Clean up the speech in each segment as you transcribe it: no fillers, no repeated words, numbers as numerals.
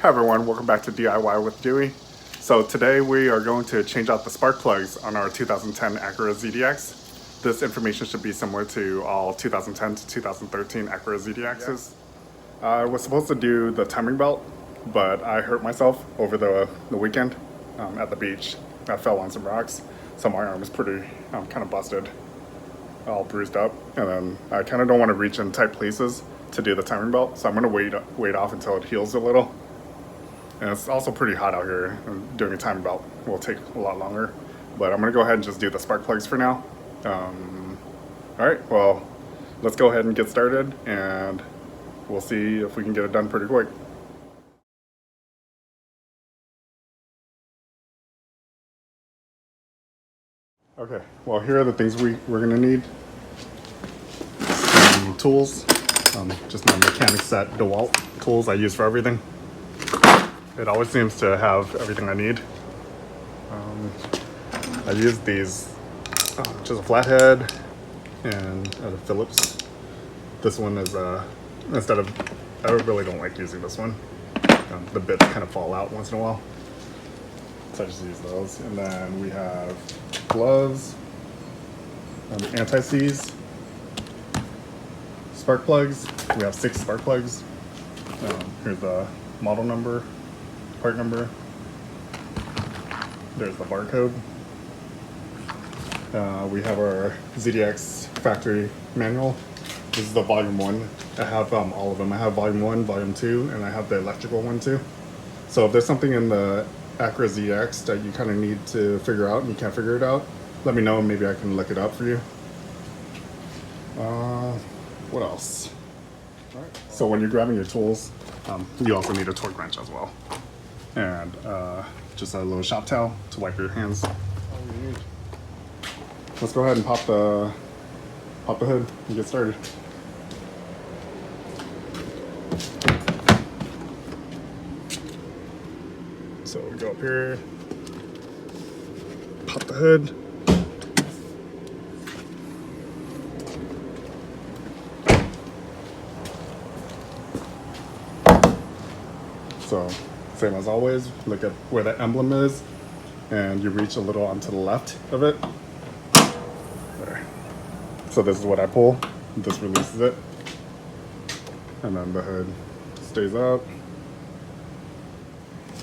Hi everyone, welcome back to DIY with Dewey. So today we are going to change out the spark plugs on our 2010 Acura ZDX. This information should be similar to all 2010 to 2013 Acura ZDXs. I was supposed to do the timing belt, but I hurt myself over the weekend at the beach. I fell on some rocks, so my arm is pretty kind of busted, all bruised up, and then I kind of don't want to reach in tight places to do the timing belt, so I'm going to wait off until it heals a little. And it's also pretty hot out here, and doing a timing belt will take a lot longer. But I'm gonna go ahead and just do the spark plugs for now. All right, well, let's go ahead and get started, and we'll see if we can get it done pretty quick. Okay, well, here are the things we're gonna need. Some tools, just my mechanic set Dewalt tools I use for everything. It always seems to have everything I need. I use these, just a flathead and a Phillips. This one is, I really don't like using this one. The bits kind of fall out once in a while. So I just use those. And then we have gloves, anti-seize, spark plugs. We have 6 spark plugs. Here's the model number, part number. There's the barcode. We have our ZDX factory manual. This is the volume 1. I have all of them. I have volume 1, volume 2, and I have the electrical one too. So if there's something in the Acura ZDX that you kind of need to figure out and you can't figure it out, let me know and maybe I can look it up for you. What else? All right. So when you're grabbing your tools, you also need a torque wrench as well. And just a little shop towel to wipe your hands. Let's go ahead and pop the hood and get started. So we go up here, pop the hood. So same as always, look at where the emblem is and you reach a little onto the left of it. There. So this is what I pull, this releases it, and then the hood stays up.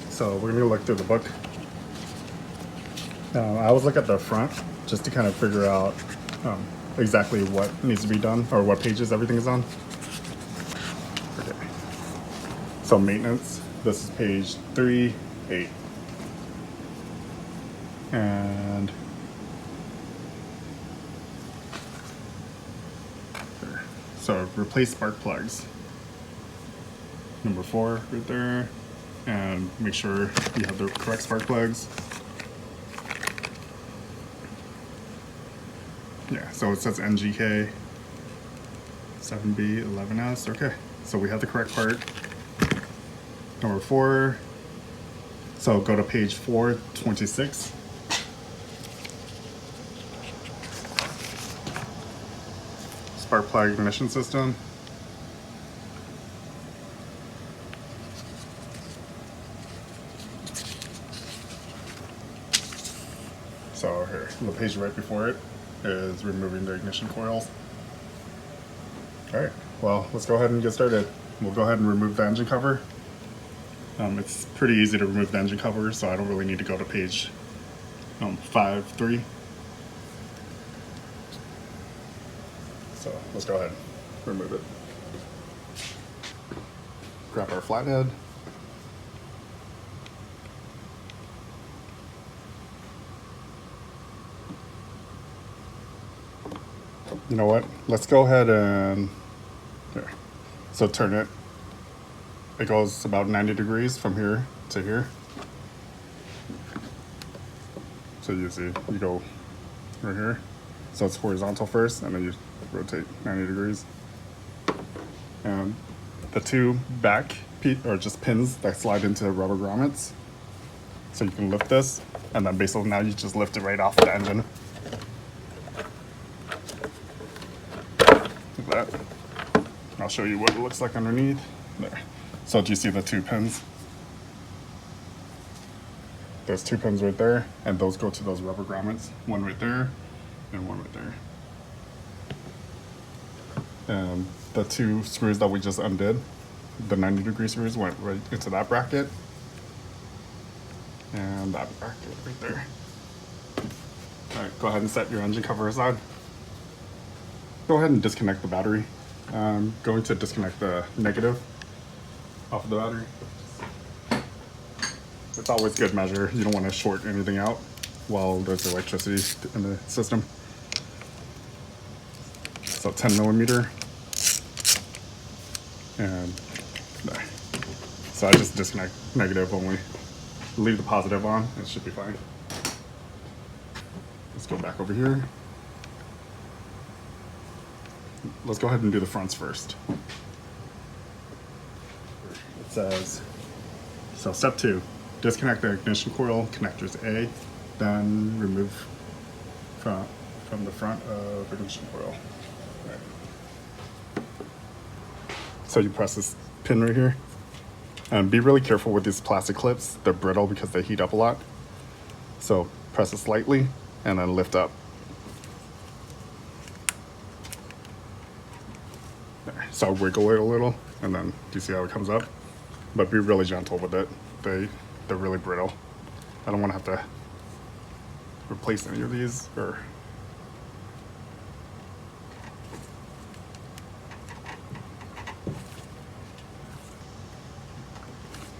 So we're gonna look through the book. I always look at the front just to kind of figure out exactly what needs to be done or what pages everything is on. Okay. So maintenance. This is page 3-8. And there. So replace spark plugs. Number 4 right there. And make sure you have the correct spark plugs. Yeah, so it says NGK 7B11S. Okay, so we have the correct part. Number 4, so go to page 426. Spark plug ignition system. So here, the page right before it is removing the ignition coils. All right, well, let's go ahead and get started. We'll go ahead and remove the engine cover. It's pretty easy to remove the engine cover, so I don't really need to go to page 5-3. So let's go ahead and remove it. Grab our flathead. You know what? Let's go ahead and here. So turn it. It goes about 90 degrees from here to here. So you see, you go right here. So it's horizontal first, and then you rotate 90 degrees. And the 2 back or just pins that slide into rubber grommets. So you can lift this, and then basically now you just lift it right off the engine. Like that. I'll show you what it looks like underneath. There. So do you see the 2 pins? there's 2 pins right there, and those go to those rubber grommets. One right there, and one right there. And the 2 screws that we just undid, the 90-degree screws, went right into that bracket, and that bracket right there. All right, go ahead and set your engine cover aside. Go ahead and disconnect the battery. I'm going to disconnect the negative off of the battery. It's always good measure. You don't want to short anything out while there's electricity in the system. So 10 millimeter. And there. So I just disconnect negative only. Leave the positive on, it should be fine. Let's go back over here. Let's go ahead and do the fronts first. It says, so step 2, disconnect the ignition coil connectors A, then remove from the front of ignition coil. Right. So you press this pin right here. And be really careful with these plastic clips. They're brittle because they heat up a lot. So press it slightly and then lift up. There. So wiggle it a little, and then you see how it comes up? But be really gentle with it. They're really brittle. I don't want to have to replace any of these or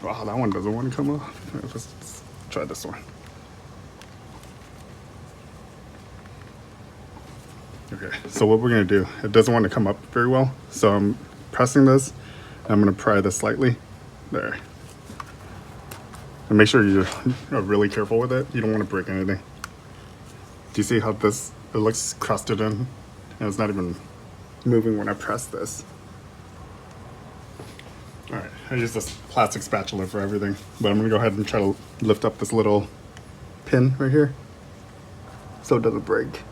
wow, that one doesn't want to come off. Let's try this one. Okay, so what we're gonna do, it doesn't want to come up very well. So I'm pressing this, I'm gonna pry this slightly. There. And make sure you're really careful with it. You don't want to break anything. Do you see how this, it looks crusted in? And it's not even moving when I press this. All right, I use this plastic spatula for everything, but I'm gonna go ahead and try to lift up this little pin right here so it doesn't break.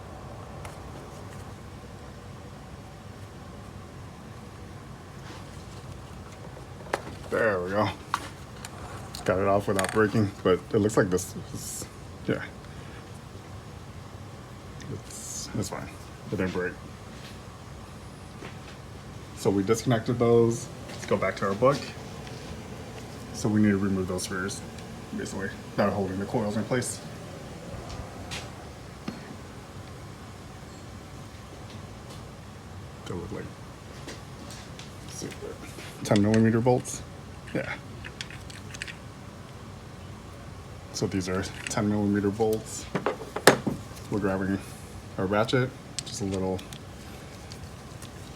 There we go. Got it off without breaking, but it looks like this is, yeah. It's fine, it didn't break. So we disconnected those. Let's go back to our book. So we need to remove those screws, basically, that are holding the coils in place. They look like, let's see, 10 millimeter bolts. Yeah. So these are 10 millimeter bolts. We're grabbing a ratchet, just a little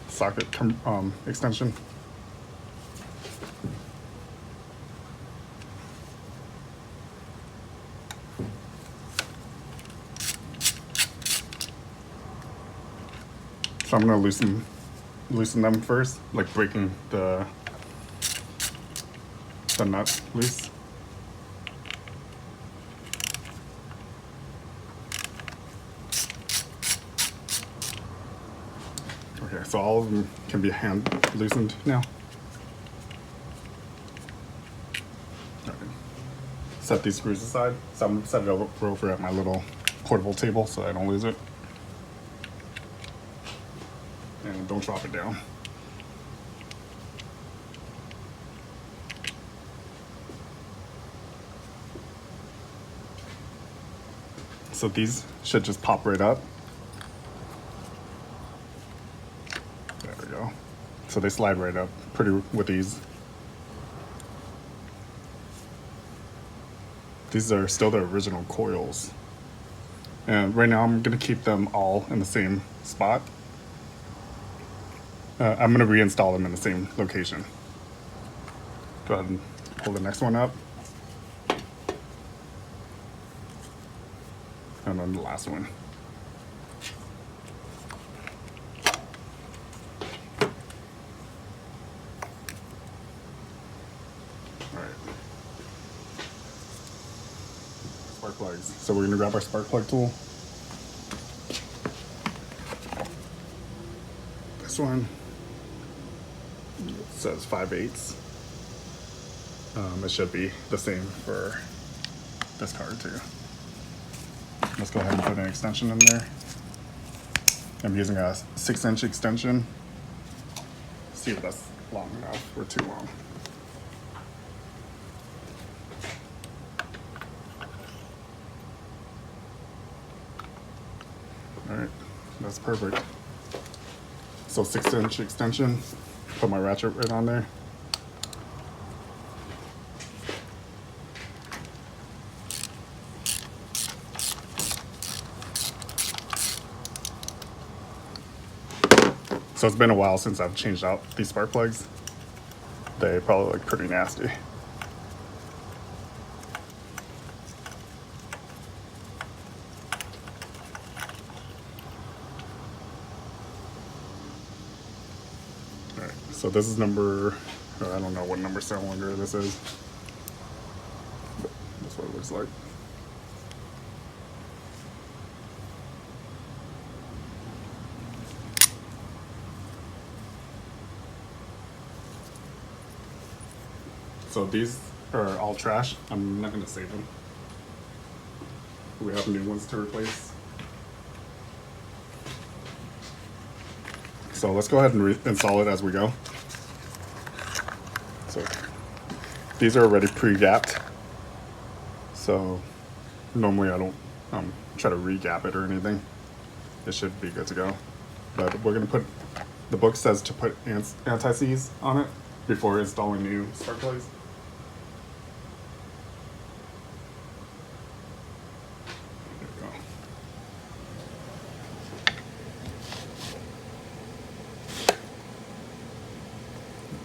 socket extension. So I'm gonna loosen them first, like breaking the nut loose. Okay, so all of them can be hand loosened now. Okay. Set these screws aside. So I'm gonna set it over at my little portable table so I don't lose it. And don't drop it down. So these should just pop right up. There we go. So they slide right up pretty with ease. These are still the original coils. And right now I'm gonna keep them all in the same spot. I'm gonna reinstall them in the same location. Go ahead and pull the next one up. And then the last one. All right. Spark plugs. So we're gonna grab our spark plug tool. This one, it says 5/8. It should be the same for this card too. Let's go ahead and put an extension in there. I'm using a 6-inch extension. See if that's long enough or too long. All right, that's perfect. So 6-inch extension, put my ratchet right on there. So it's been a while since I've changed out these spark plugs. They probably look pretty nasty. Alright, so this is number, I don't know what number cylinder this is, but that's what it looks like. So these are all trash. I'm not gonna save them. We have new ones to replace. So let's go ahead and install it as we go. So these are already pre-gapped. So normally I don't try to re-gap it or anything. It should be good to go. But we're gonna put, the book says to put anti-seize on it before installing new spark plugs.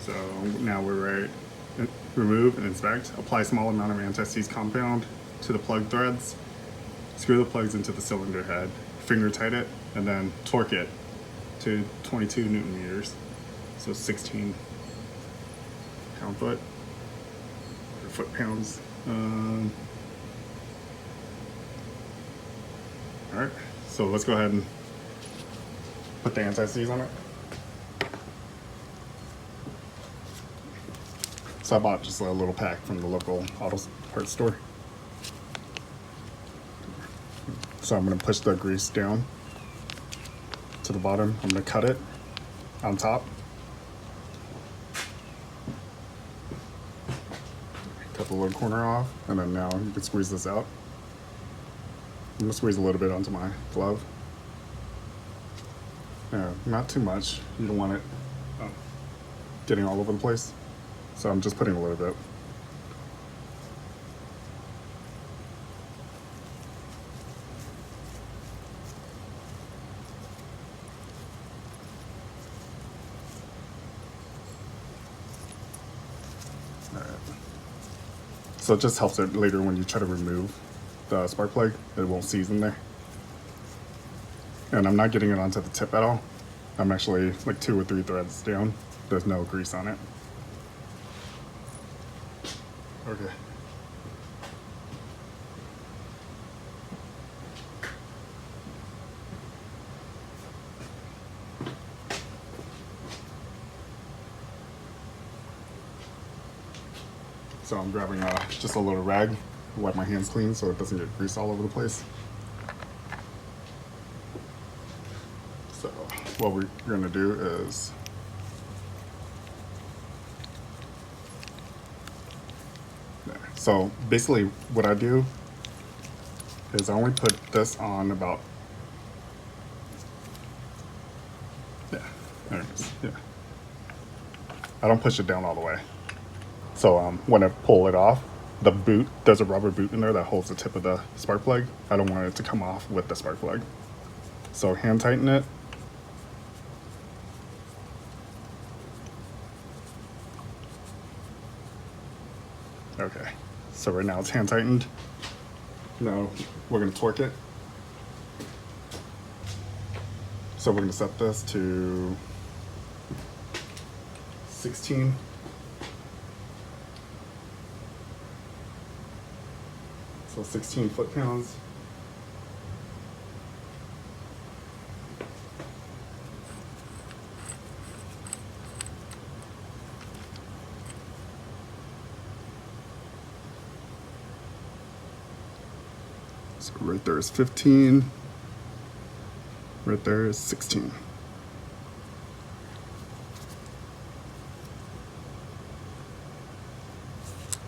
So now we're ready. Remove and inspect. Apply a small amount of anti-seize compound to the plug threads. Screw the plugs into the cylinder head. Finger tight it, and then torque it to 22 Newton meters. So 16 pound-foot or foot-pounds. All right. So let's go ahead and put the anti-seize on it. So I bought just a little pack from the local auto parts store. So I'm going to push the grease down to the bottom. I'm going to cut it on top. Cut the lid corner off, and then now you can squeeze this out. I'm going to squeeze a little bit onto my glove. Not too much. You don't want it getting all over the place. So I'm just putting a little bit. All right. So it just helps it later when you try to remove the spark plug, it won't seize in there. And I'm not getting it onto the tip at all. I'm actually like 2 or 3 threads down. There's no grease on it. Okay. So I'm grabbing just a little rag, wipe my hands clean so it doesn't get grease all over the place. So what we're gonna do is so basically what I do is I only put this on about, there it is, yeah. I don't push it down all the way. So when I pull it off, the boot, there's a rubber boot in there that holds the tip of the spark plug. I don't want it to come off with the spark plug. So hand tighten it. Okay. So right now it's hand tightened. Now we're going to torque it. So we're going to set this to 16. So 16 foot-pounds. So right there is 15. Right there is 16.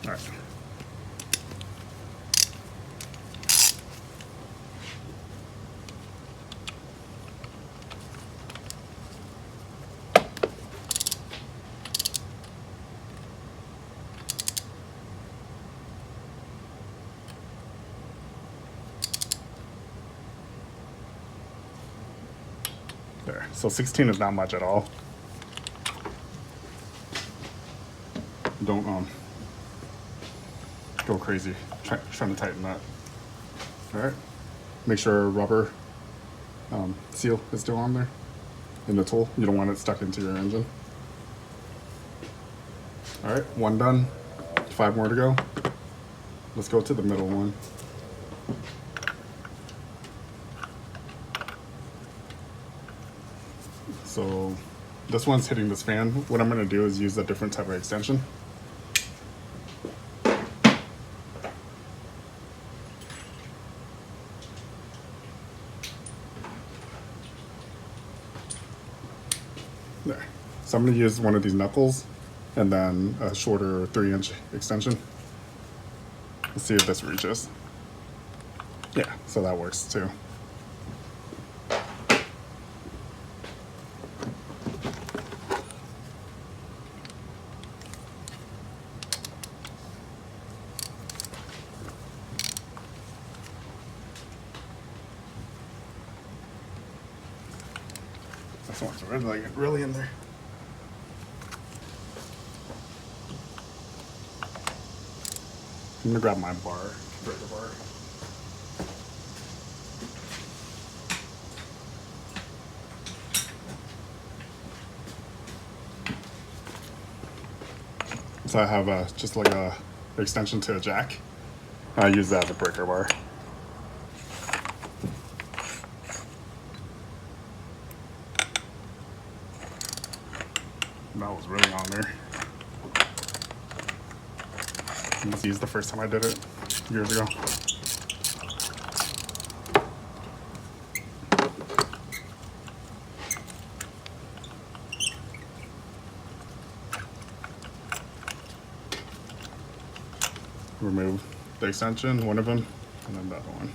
All right. There. So 16 is not much at all. Don't go crazy trying to tighten that. All right. Make sure rubber seal is still on there in the tool. You don't want it stuck into your engine. All right, 1 done. 5 more to go. Let's go to the middle one. So this one's hitting this fan. What I'm going to do is use a different type of extension. There. So I'm going to use one of these knuckles and then a shorter 3-inch extension. Let's see if this reaches. Yeah, so that works too. This one's really in there. I'm gonna grab my breaker bar. So I have just like a extension to a jack. I use that as a breaker bar. That was really on there. I must use the first time I did it years ago. Remove the extension, one of them, and then the other one.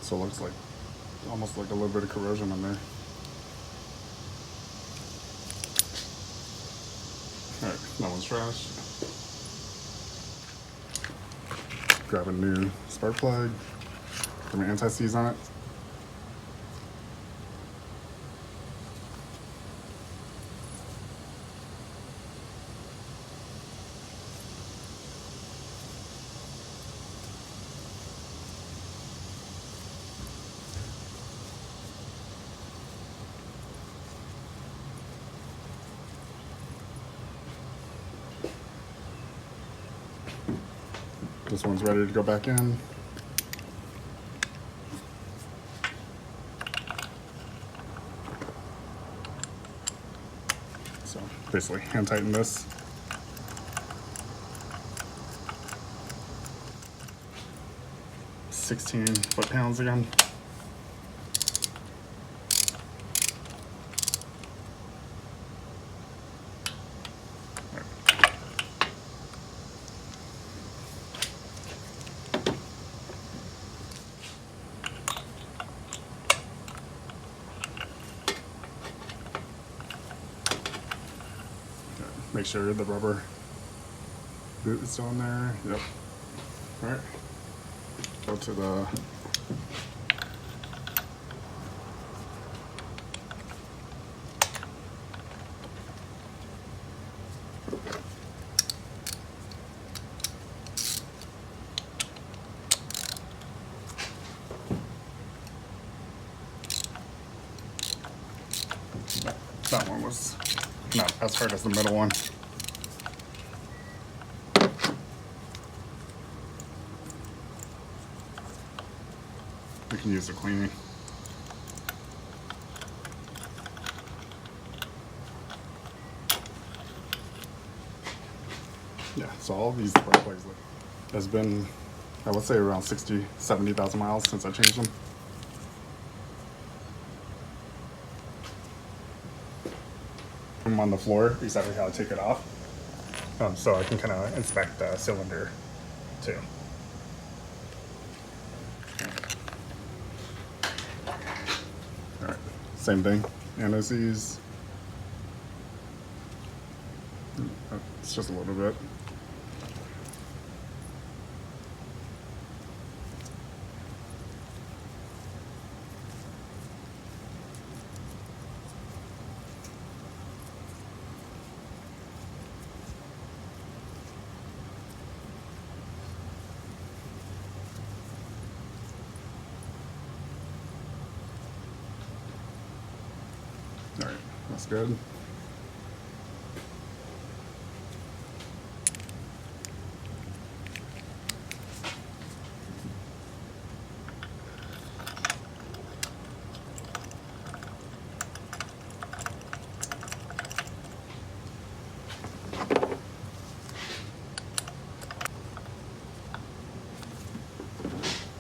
So it looks like almost like a little bit of corrosion in there. All right, that one's trash. Grab a new spark plug, put my anti-seize on it. This one's ready to go back in. So basically hand tighten this. $16 foot-pounds again. Make sure the rubber boot is still in there. Yep. All right. Go to the that one was not as hard as the middle one. We can use the cleaning. So all of these spark plugs, has been, I would say, around 60, 70,000 miles since I changed them. I'm on the floor, exactly how to take it off. So I can kind of inspect the cylinder too. All right, same thing. Anti-seize. It's just a little bit. All right, that's good.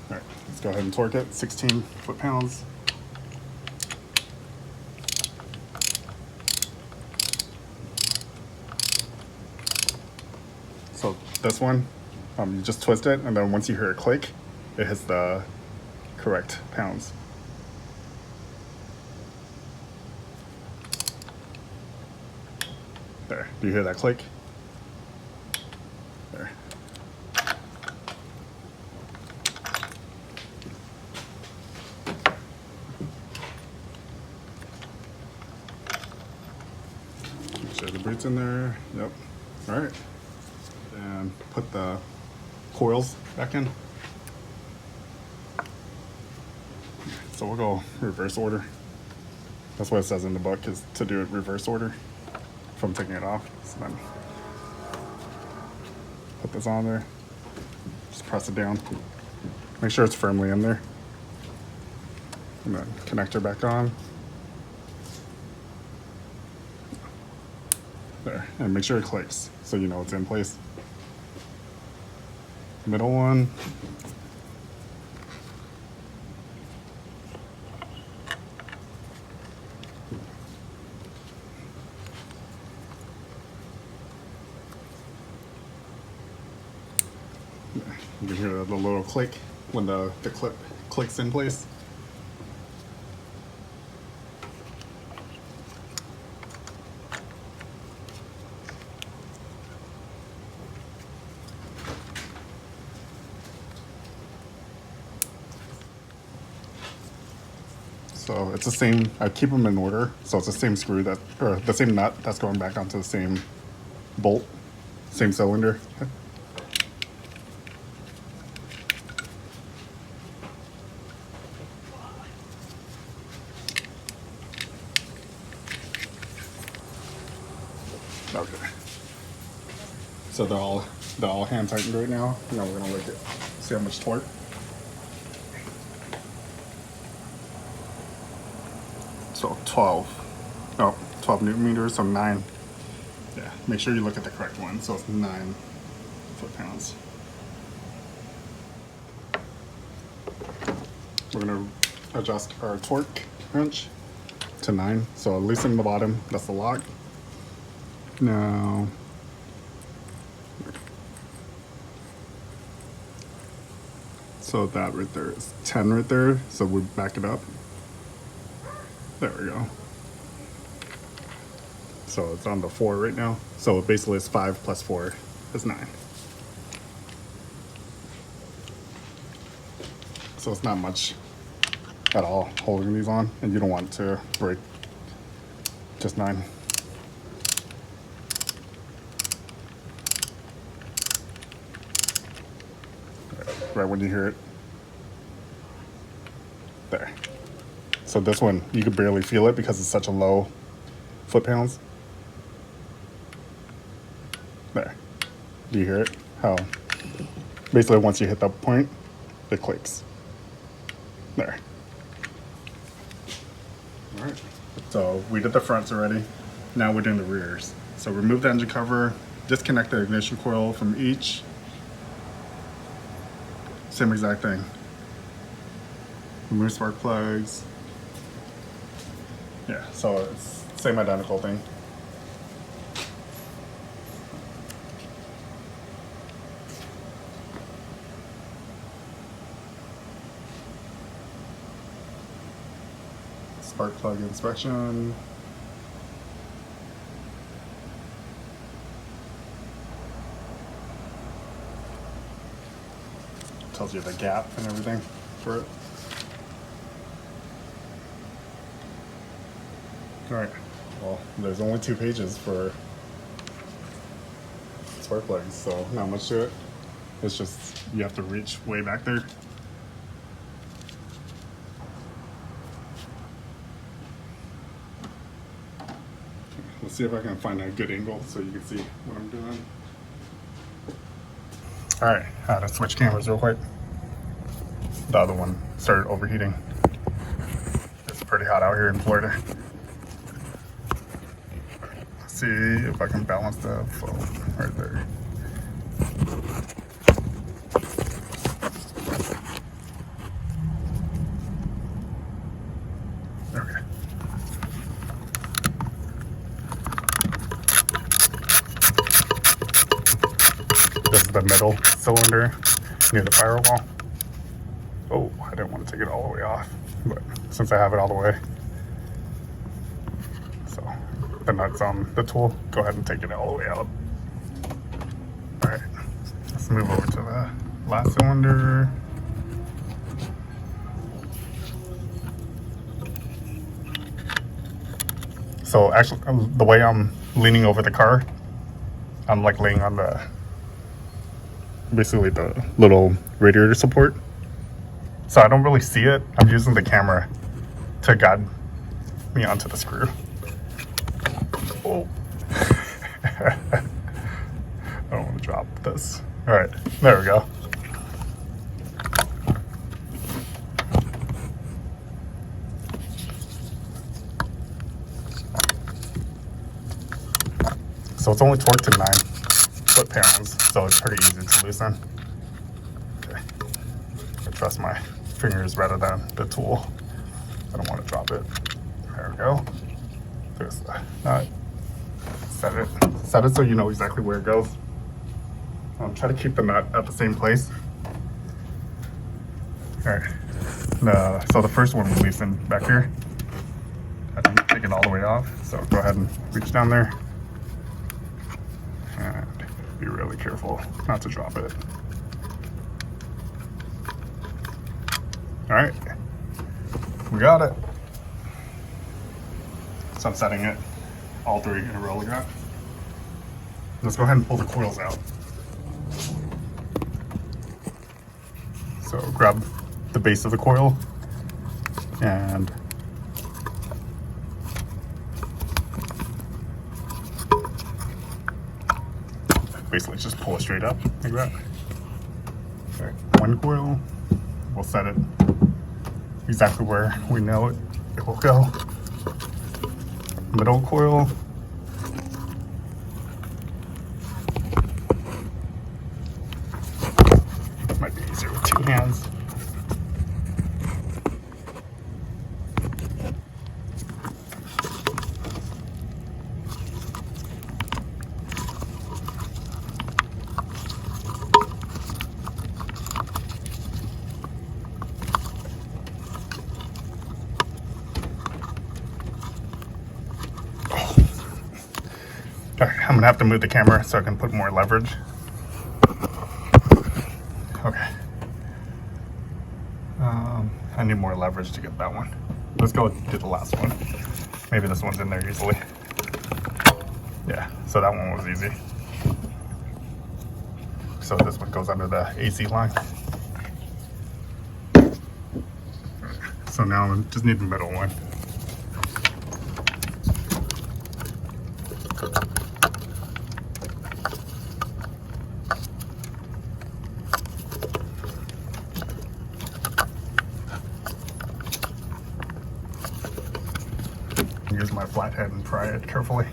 All right, let's go ahead and torque it, 16 foot-pounds. So this one, you just twist it, and then once you hear a click, it hits the correct pounds. There, do you hear that click? There. Make sure the boot's in there. Yep. All right. And put the coils back in. So we'll go reverse order. That's what it says in the book, is to do it reverse order from taking it off. So then put this on there. Just press it down. Make sure it's firmly in there. And then connector back on. There. And make sure it clicks so you know it's in place. Middle one. You can hear the little click when the clip clicks in place. So it's the same, I keep them in order. So it's the same screw that, or the same nut that's going back onto the same bolt, same cylinder. Okay. So they're all hand tightened right now. Now we're gonna look at, see how much torque. So 12 newton meters, so 9. Yeah, make sure you look at the correct one. So it's 9 foot-pounds. We're gonna adjust our torque wrench to 9. So loosen the bottom, that's the lock. Now, so that right there is 10 right there. So we back it up. There we go. So it's on the 4 right now. So basically it's 5 plus 4 is 9. So it's not much at all holding these on, and you don't want to break just 9. Right when you hear it. There. So this one, you could barely feel it because it's such a low foot-pounds. There. Do you hear it? How basically once you hit that point, it clicks. There. All right. So we did the fronts already. Now we're doing the rears. So remove the engine cover, disconnect the ignition coil from each. Same exact thing. Remove spark plugs. Yeah, so it's same identical thing. Spark plug inspection. Tells you the gap and everything for it. Alright, well, there's only 2 pages for spark plugs, so not much to it. It's just you have to reach way back there. Let's see if I can find a good angle so you can see what I'm doing. Alright, I had to switch cameras real quick. The other one started overheating. It's pretty hot out here in Florida. Let's see if I can balance the phone right there. Okay. This is the middle cylinder near the firewall. Oh, I didn't want to take it all the way off, but since I have it all the way, so the nut's on the tool, go ahead and take it all the way out. All right, let's move over to the last cylinder. So actually, the way I'm leaning over the car, I'm like laying on the, basically the little radiator support. So I don't really see it. I'm using the camera to guide me onto the screw. Oh. I don't want to drop this. All right, there we go. So it's only torqued to 9 foot-pounds, so it's pretty easy to loosen. Okay, I trust my fingers rather than the tool. I don't want to drop it. There we go. There's the nut. Set it so you know exactly where it goes. Try to keep the nut at the same place. All right. So the first one we loosened back here. I didn't take it all the way off, so go ahead and reach down there. And be really careful not to drop it. All right, we got it. So I'm setting it all 3 in a row like that. Let's go ahead and pull the coils out. So grab the base of the coil and basically just pull it straight up like that. Okay, 1 coil, we'll set it exactly where we know it will go. Middle coil. Might be easier with 2 hands. Alright, I'm gonna have to move the camera so I can put more leverage. Okay. I need more leverage to get that one. Let's go do the last one. Maybe this one's in there easily. Yeah, so that one was easy. So this one goes under the AC line. So now I just need the middle one. Use my flathead and pry it carefully.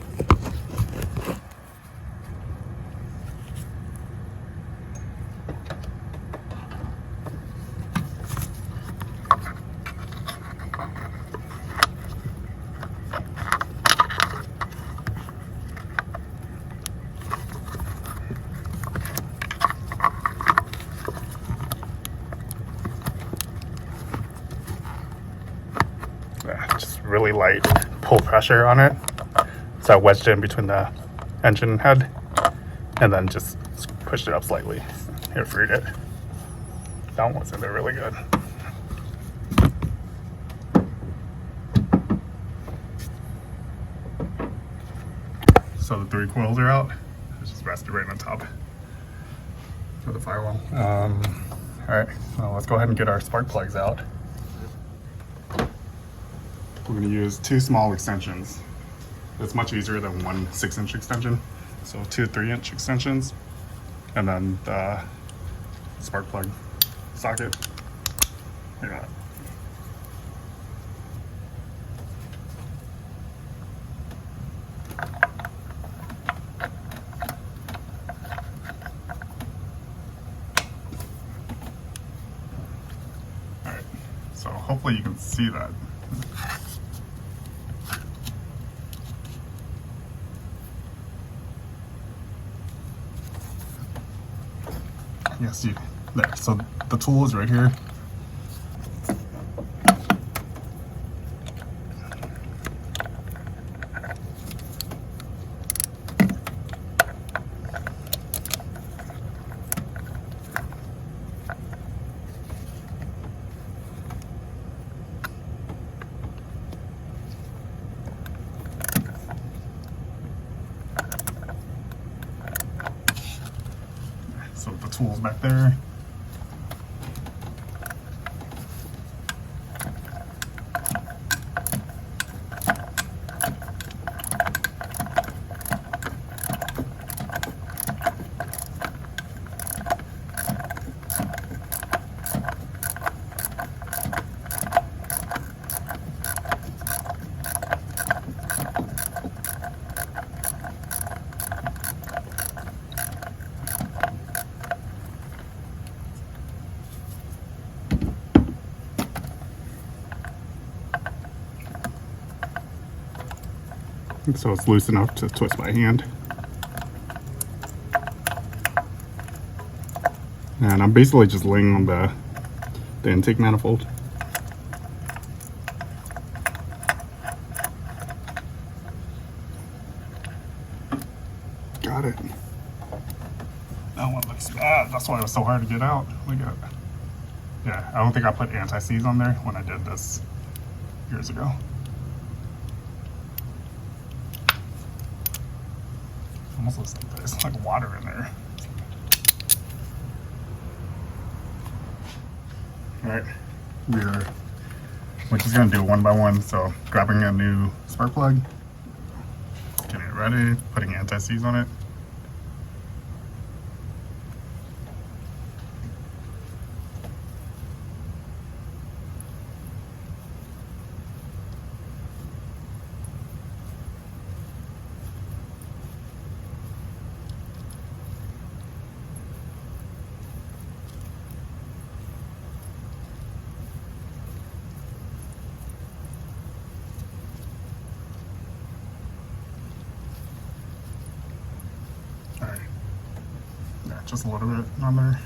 just really light pull pressure on it. So I wedged it in between the engine head and then just pushed it up slightly. Here, freed it. That one was in there really good. So the 3 coils are out. It's just rested right on top for the firewall. All right, well, let's go ahead and get our spark plugs out. We're gonna use 2 small extensions. It's much easier than 1 6-inch extension. So 2 3-inch extensions, and then the spark plug socket. Look at that. Alright, so hopefully you can see that. Yes, you there. So the tool is right here. So the tool's back there. So it's loose enough to twist by hand. And I'm basically just laying on the intake manifold. Got it. That one looks bad. That's why it was so hard to get out. Look at it. Yeah, I don't think I put anti-seize on there when I did this years ago. Almost looks like there's like water in there. Alright, we're just gonna do one by one. So grabbing a new spark plug, getting it ready, putting anti-seize on it. Just a little bit on there.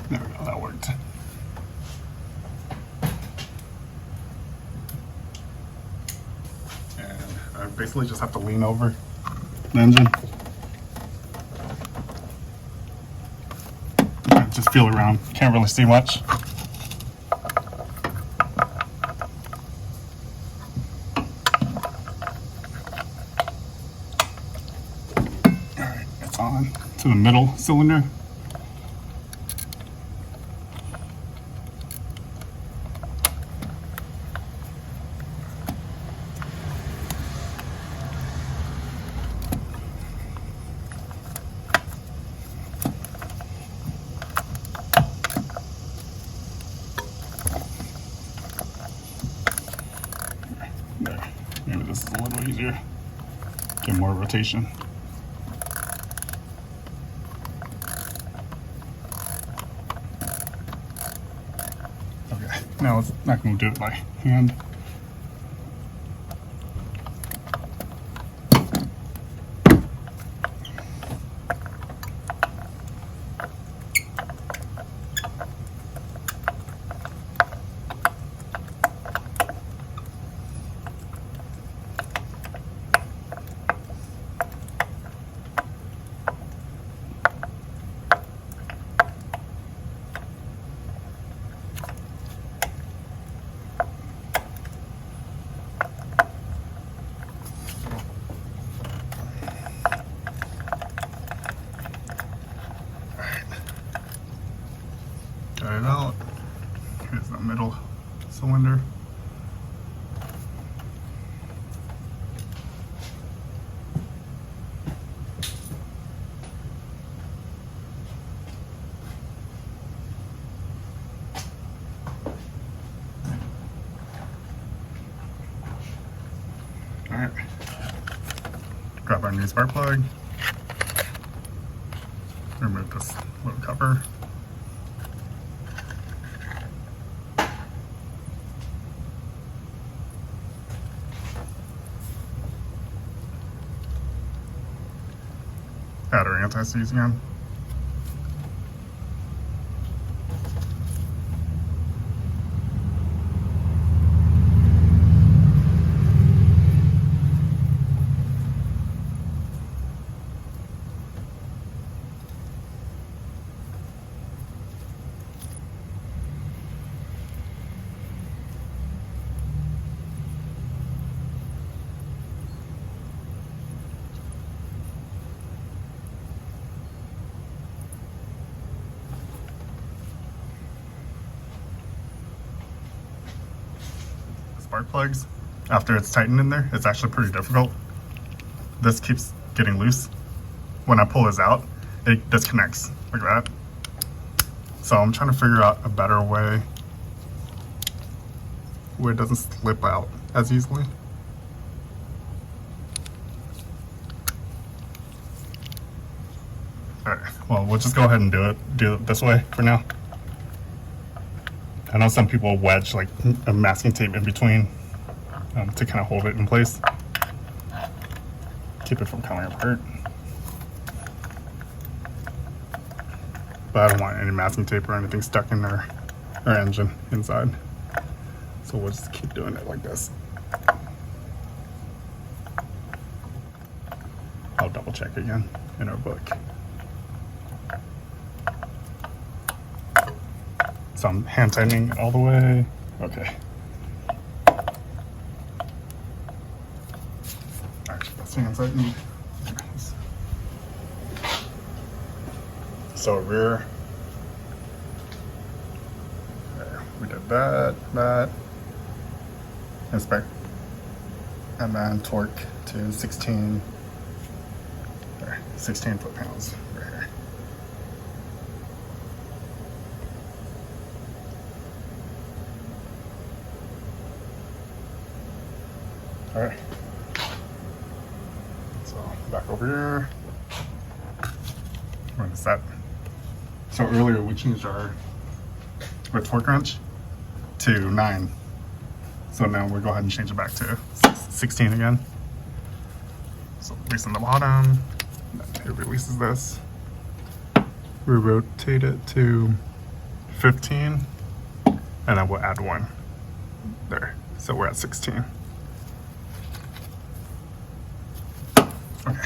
There we go, that worked. And I basically just have to lean over the engine. Just feel around, can't really see much. Alright, it's on to the middle cylinder. this is a little easier. Get more rotation. Okay, now it's not going to do it by hand. Got it out. Here's the middle cylinder. Alright. Grab our new spark plug. Remove this little cover. Add our anti-seize again. Spark plugs, after it's tightened in there, it's actually pretty difficult. This keeps getting loose. When I pull this out, it disconnects like that. So I'm trying to figure out a better way where it doesn't slip out as easily. Alright, well, we'll just go ahead and do it this way for now. I know some people wedge like a masking tape in between to kind of hold it in place, keep it from coming apart. But I don't want any masking tape or anything stuck in our engine inside. So we'll just keep doing it like this. I'll double check again in our book. So I'm hand tightening all the way. Okay. Actually, that's hand tightened. So rear. There, we did that. Inspect. And then torque to 16 foot-pounds right here. All right, so back over here. We're gonna set. So earlier we changed our torque wrench to 9. So now we'll go ahead and change it back to 16 again. So loosen the bottom, it releases this. We rotate it to 15, and then we'll add 1 there. So we're at 16. Okay.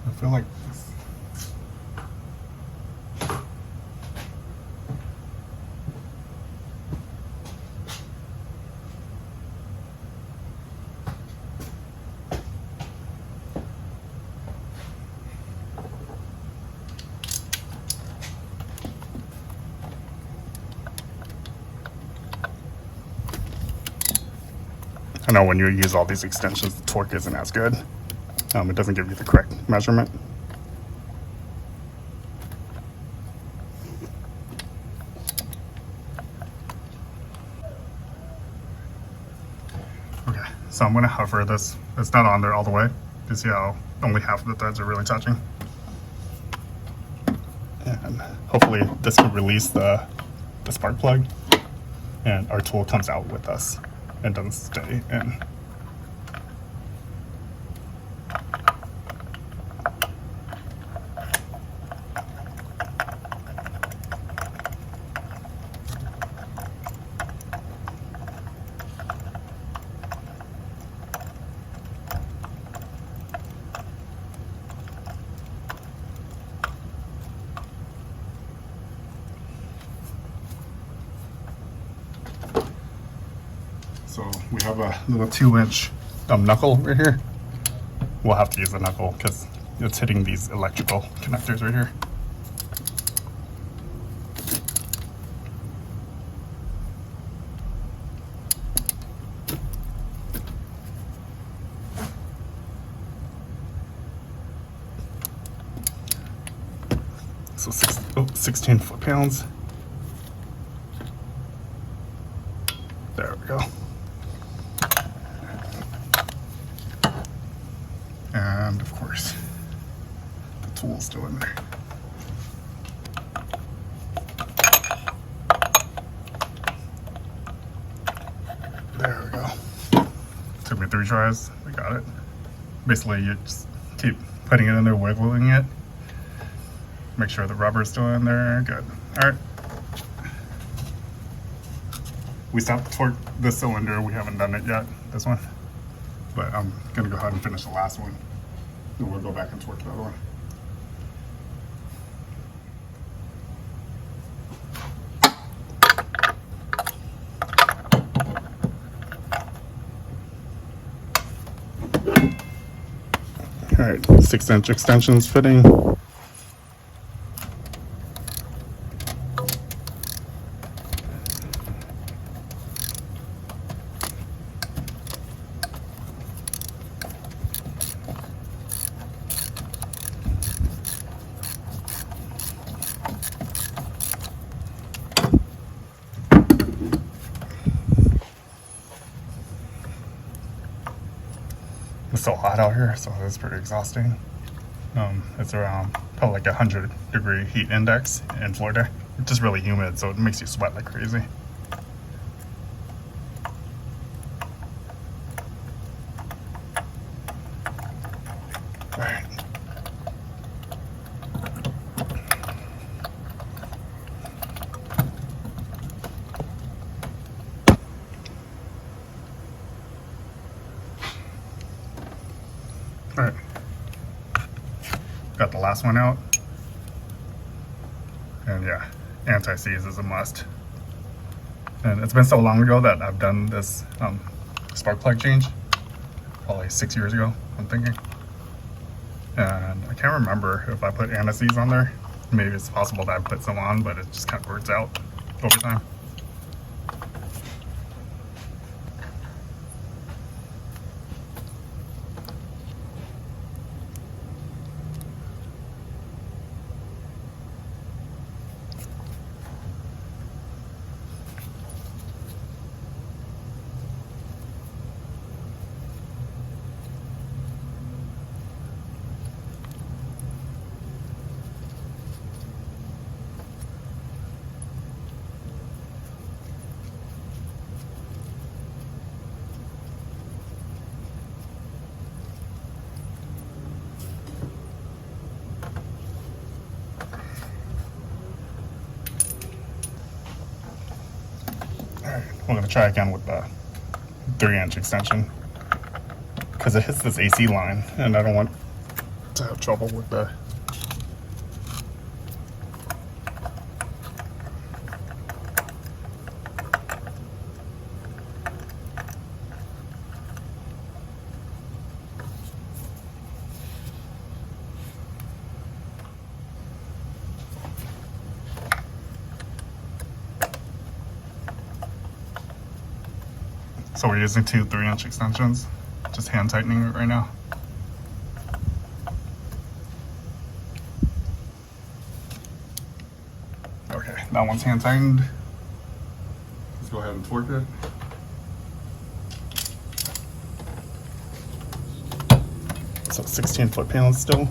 I feel like this. I know when you use all these extensions, the torque isn't as good. It doesn't give you the correct measurement. Okay, so I'm gonna hover this. It's not on there all the way. You see how only half of the threads are really touching. And hopefully this will release the spark plug and our tool comes out with us and doesn't stay in. So we have a little 2-inch knuckle right here. We'll have to use the knuckle because it's hitting these electrical connectors right here. So 16 foot-pounds. There we go. And of course, the tool's still in there. There we go. Took me 3 tries. We got it. Basically, you just keep putting it in there, wiggling it. Make sure the rubber's still in there. Good. All right. We stopped to torque this cylinder. We haven't done it yet, this one. But I'm gonna go ahead and finish the last one. And we'll go back and torque the other one. All right, 6-inch extensions fitting. It's so hot out here, so it's pretty exhausting. It's around probably like 100-degree heat index in Florida. It's just really humid, so it makes you sweat like crazy. All right. All right, got the last one out, and yeah, anti-seize is a must. And it's been so long ago that I've done this spark plug change, probably 6 years ago, I'm thinking. And I can't remember if I put anti-seize on there. Maybe it's possible that I put some on, but it just kind of burns out over time. We're gonna try again with the 3-inch extension because it hits this AC line and I don't want to have trouble with the So we're using 2 3-inch extensions, just hand tightening it right now. Okay, that one's hand tightened. Let's go ahead and torque it. So 16 foot-pounds still.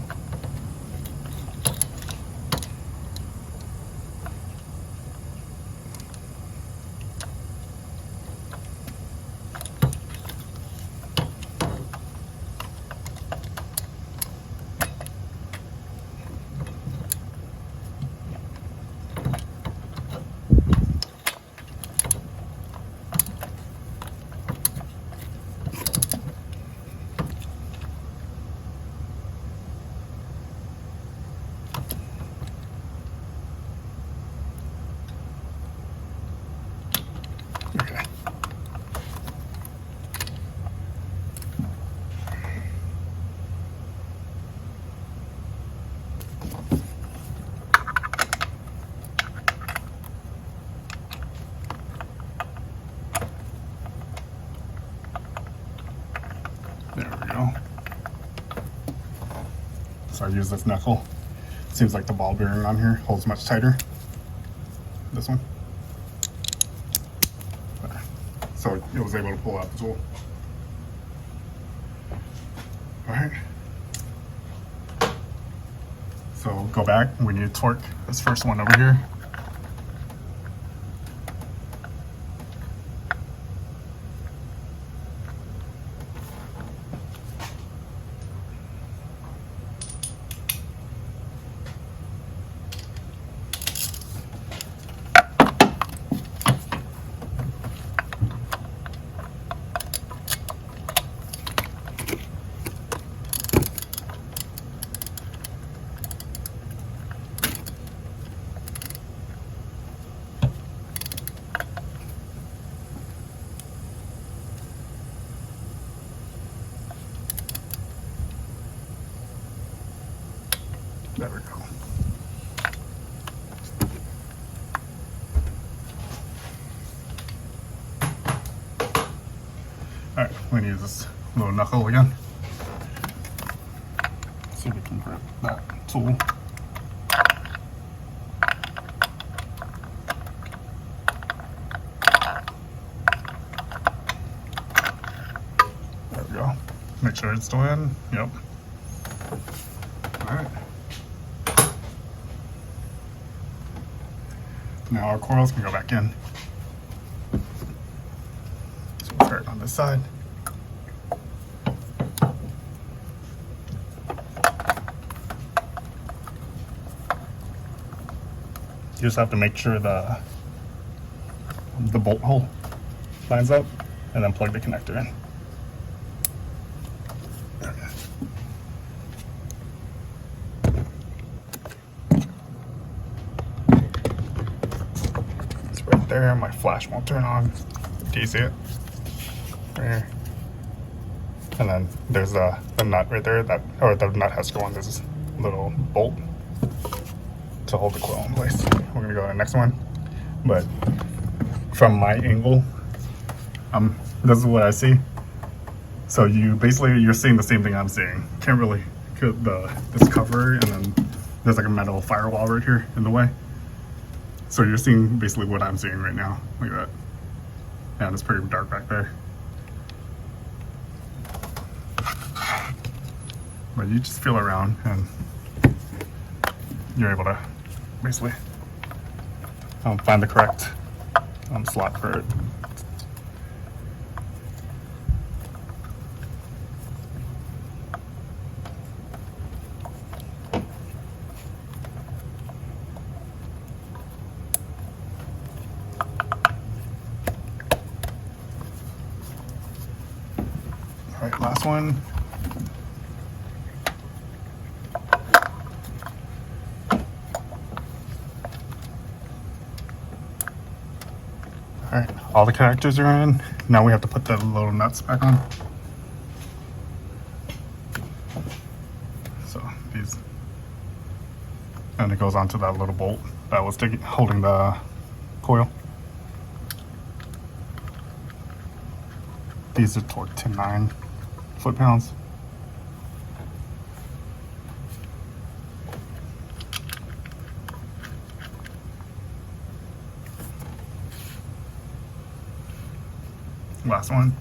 Okay. There we go. So I use this knuckle. Seems like the ball bearing on here holds much tighter. This one. So it was able to pull out the tool. Alright. So go back, we need to torque this first one over here. There we go. Alright, we're going to use this little knuckle again. See if we can grip that tool. There we go. Make sure it's still in. Yep. Alright. Now our coils can go back in. So we'll start on this side. You just have to make sure the bolt hole lines up and then plug the connector in. There, my flash won't turn on. Do you see it? Right here. And then there's the nut right there, or the nut has to go on this little bolt to hold the coil in place. We're gonna go to the next one. But from my angle, this is what I see. So you're seeing the same thing I'm seeing. Can't really get this cover, and then there's like a metal firewall right here in the way. So you're seeing basically what I'm seeing right now. Look at that. And it's pretty dark back there. But you just feel around and you're able to basically find the correct slot for it. All right, last one. All right, all the connectors are in. Now we have to put the little nuts back on. So these, and it goes onto that little bolt that was holding the coil. These are torqued to 9 foot-pounds. Last one.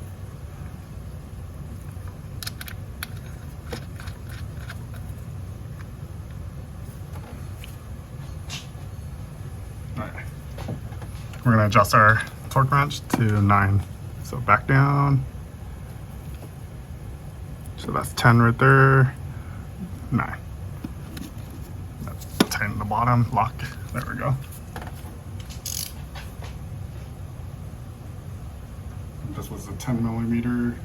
gonna adjust our torque wrench to 9. So back down. So that's 10 right there. 9. Tighten the bottom, lock. There we go. This was a 10 millimeter.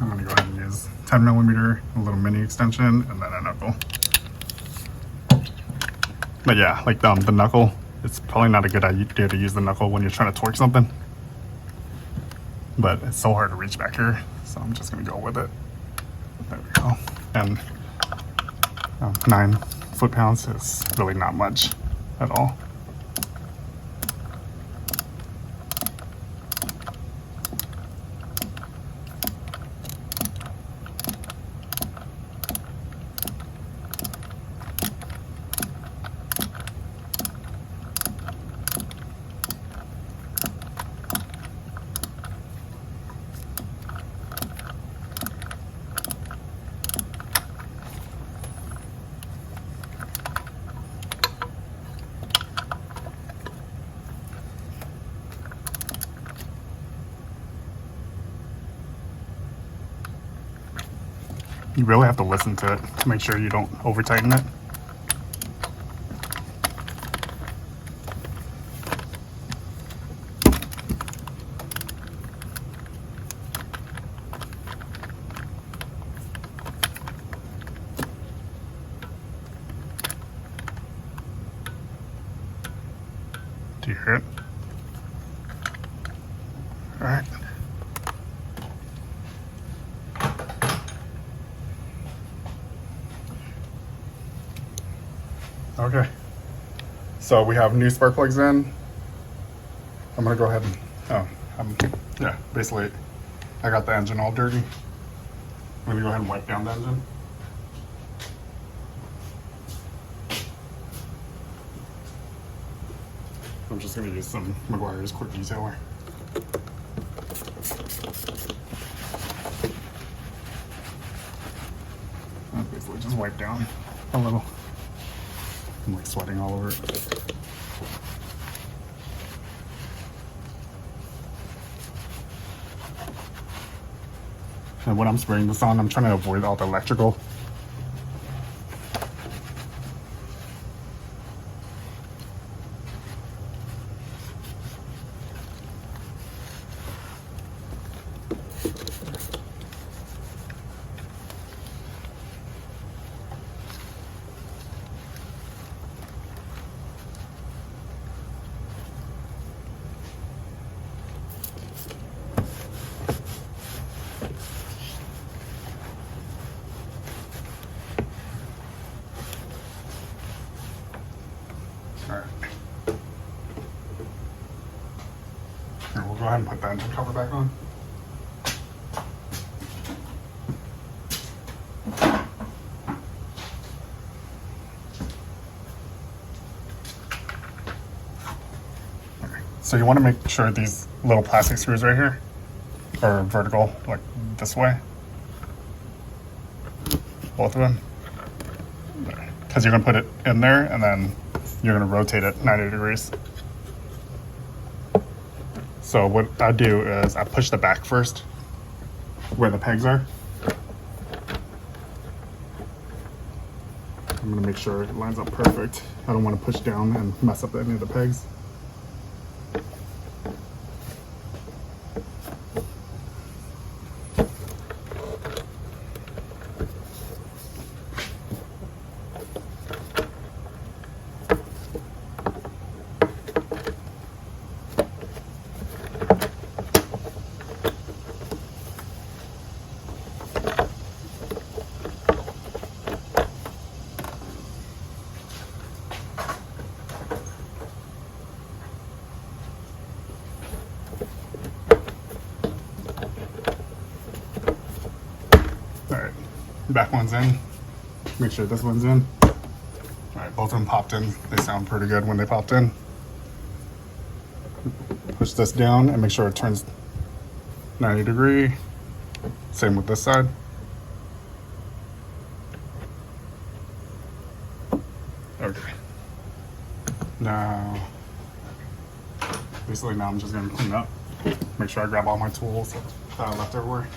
I'm gonna go ahead and use 10 millimeter, a little mini extension, and then a knuckle. But yeah, like the knuckle, it's probably not a good idea to use the knuckle when you're trying to torque something. But it's so hard to reach back here, so I'm just gonna go with it. There we go. And 9 foot-pounds is really not much at all. You really have to listen to it to make sure you don't over tighten it. Do you hear it? All right. Okay, so we have new spark plugs in. I'm gonna go ahead and, yeah, basically, I got the engine all dirty. I'm gonna go ahead and wipe down the engine. I'm just gonna use some Meguiar's quick detailer. And basically just wipe down a little. I'm like sweating all over it. And when I'm spraying this on, I'm trying to avoid all the electrical. Alright. Here, we'll go ahead and put the engine cover back on. Okay. So you want to make sure these little plastic screws right here are vertical, like this way. Both of them. Because you're going to put it in there and then you're going to rotate it 90 degrees. So what I do is I push the back first, where the pegs are. I'm going to make sure it lines up perfect. I don't want to push down and mess up any of the pegs. Back one's in. Make sure this one's in. All right, both of them popped in. They sound pretty good when they popped in. Push this down and make sure it turns 90 degree. Same with this side. Okay. Now, basically now I'm just gonna clean up. Make sure I grab all my tools that I left everywhere.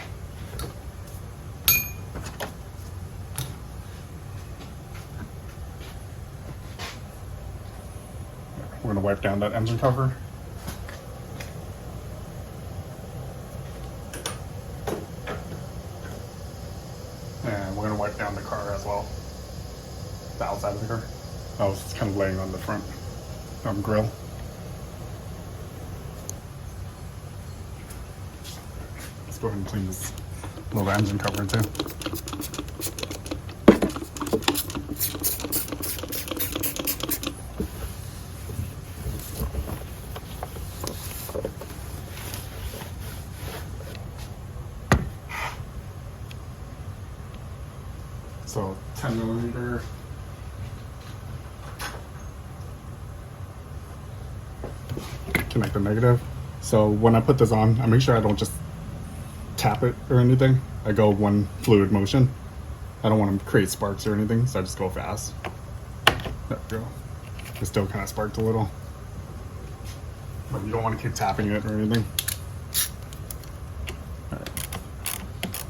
We're gonna wipe down that engine cover. And we're gonna wipe down the car as well. The outside of the car. I was just kind of laying on the front grill. Let's go ahead and clean this little engine cover too. So 10 millimeter. Connect the negative. So when I put this on, I make sure I don't just tap it or anything. I go one fluid motion. I don't want to create sparks or anything, so I just go fast. There we go. It still kind of sparked a little. But you don't want to keep tapping it or anything. All right.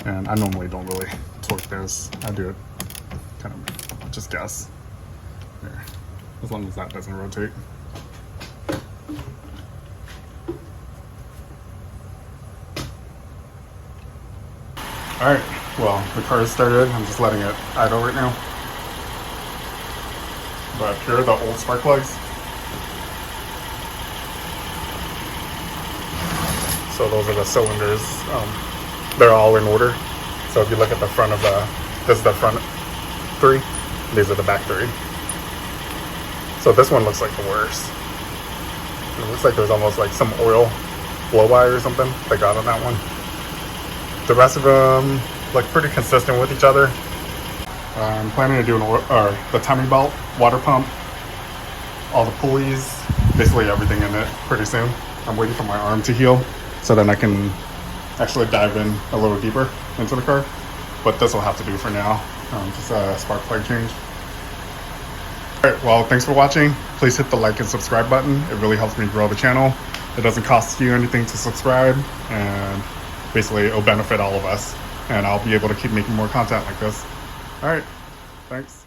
And I normally don't really torque this. I do it kind of just guess. There. As long as that doesn't rotate. All right, well, the car is started. I'm just letting it idle right now. But here are the old spark plugs. So those are the cylinders. They're all in order. So if you look at the front of this is the front 3. These are the back 3. So this one looks like the worst. It looks like there's almost like some oil blow by or something they got on that one. The rest of them look pretty consistent with each other. I'm planning to do the timing belt, water pump, all the pulleys, basically everything in it pretty soon. I'm waiting for my arm to heal so then I can actually dive in a little deeper into the car. But this will have to do for now. Just a spark plug change. All right, well, thanks for watching. Please hit the like and subscribe button. It really helps me grow the channel. It doesn't cost you anything to subscribe, and basically it'll benefit all of us, and I'll be able to keep making more content like this. All right, thanks.